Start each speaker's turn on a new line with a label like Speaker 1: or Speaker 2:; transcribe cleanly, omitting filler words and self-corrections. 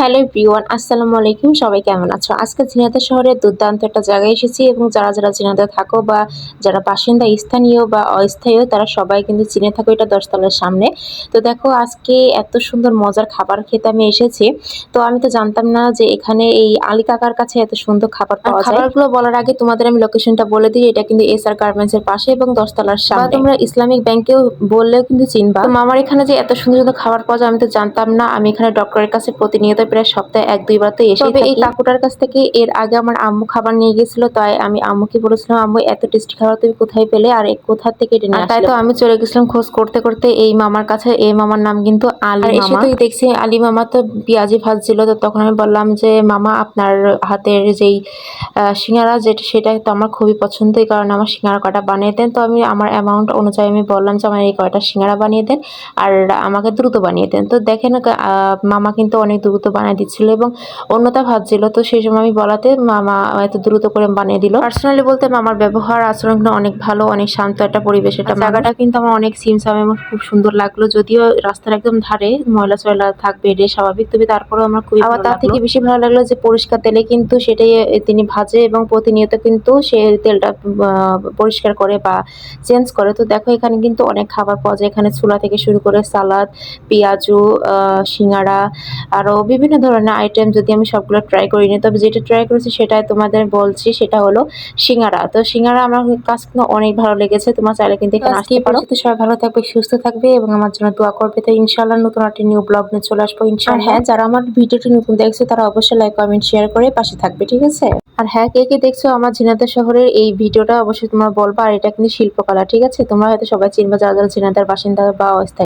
Speaker 1: Hello everyone, আসসালামু আলাইকুম। সবাই কেমন আছো? আজকে ঝিনাইদহ শহরের দুর্দান্ত একটা জায়গায় এসেছি এবং যারা ঝিনাইদহ থাকো বা যারা বাসিন্দা স্থানীয় বা অস্থায়ীয় তারা সবাই কিন্তু চিনে থাকো এটা 10 তলার সামনে। তো দেখো আজকে এত সুন্দর মজার খাবার খেতে আমি এসেছি। তো আমি তো জানতাম না যে এখানে এই আলী কাকার কাছে এত সুন্দর খাবার পাওয়া যায়। খাবারগুলো বলার আগে তোমাদের আমি লোকেশনটা বলে দিই। এটা কিন্তু এসআর গার্মেন্টস এর পাশে এবং 10 তলার সামনে। বা তোমরা ইসলামিক ব্যাংকেও বললেও কিন্তু চিনবা। তো মামার এখানে যে এত সুন্দর সুন্দর খাবার পাওয়া যায় আমি তো জানতাম না। আমি এখানে ডক্টরের কাছে প্রতিনিয়ত প্রায় সপ্তাহে 1-2 বার তো এসেই থাকি। এই কাকুটার কাছ থেকে এর আগে আমার আম্মু খাবার নিয়ে গেছিল, তাই আমি আম্মুকে বলেছিলাম, আম্মু এত টেস্টি খাবার তুমি কোথায় পেলে আর কোথা থেকে এটা নিয়ে আসলে? তাই তো আমি চলে গেছিলাম খোঁজ করতে করতে এই মামার কাছে। এই মামার নাম কিন্তু আলী মামা। এসে তো দেখছি আলী মামা তো পেঁয়াজি ভাজছিল। তো তখন আমি বললাম যে মামা আপনার হাতের যেই সিঙ্গারা যেটা সেটা তো আমার খুবই পছন্দ, এই কারণে আমার সিঙ্গারা কটা বানিয়ে দেন। তো আমি আমার অ্যামাউন্ট অনুযায়ী আমি বললাম যে আমার এই কয়টা সিঙ্গারা বানিয়ে দেন আর আমাকে দ্রুত বানিয়ে দেন। তো দেখেন মামা কিন্তু অনেক দ্রুত বানিয়ে দিচ্ছিল এবং অন্যটা ভাবছিল। তো সেই সময় আমি বলাতে মামা এত দ্রুত করে বানিয়ে দিল। পার্সোনালি বলতে মামার ব্যবহার আচরণ অনেক ভালো, অনেক শান্ত একটা পরিবেশ। এটা জায়গাটা কিন্তু আমার অনেক সিমসাম এবং খুব সুন্দর লাগলো। যদিও রাস্তার একদম ধারে ময়লা চয়লা থাকবে এটাই স্বাভাবিক, তবে তারপরেও আমার খুবই আবার তার থেকে বেশি ভালো লাগলো যে পরিষ্কার তেলে কিন্তু সেটাই তিনি ভাজে এবং প্রতিনিয়ত কিন্তু সে তেলটা পরিষ্কার করে বা চেঞ্জ করে। তো দেখো এখানে কিন্তু অনেক খাবার পাওয়া যায়। এখানে ছোলা থেকে শুরু করে সালাদ, পেঁয়াজু, সিঙ্গারা, আরও বিভিন্ন ধরনের আইটেম। যদি আমি সবগুলো ট্রাই করিনি, তবে যেটা ট্রাই করেছি সেটাই তোমাদের বলছি, সেটা হলো সিঙ্গারা। তো সিঙ্গারা আমার কাছে কিন্তু অনেক ভালো লেগেছে। তোমার চাইলে কিন্তু এখানে আসতেই পারো। তো সবাই ভালো থাকবে, সুস্থ থাকবে এবং আমার জন্য দোয়া করবে। তো ইনশাআল্লাহ নতুন একটা নিউ ব্লগ নিয়ে চলে আসবো ইনশাআল্লাহ। হ্যাঁ, যারা আমার ভিডিওটি নতুন দেখছো তারা অবশ্যই লাইক, কমেন্ট, শেয়ার করে পাশে থাকবে, ঠিক আছে? আর হ্যাঁ, কে কে দেখছো আমার ঝিনাইদহ শহরের এই ভিডিওটা অবশ্যই তোমরা বলবা। আর এটা কিন্তু শিল্পকলা, ঠিক আছে? তোমরা হয়তো সবাই চিনবা যারা ঝিনাইদহের বাসিন্দা বা অস্থায়ী।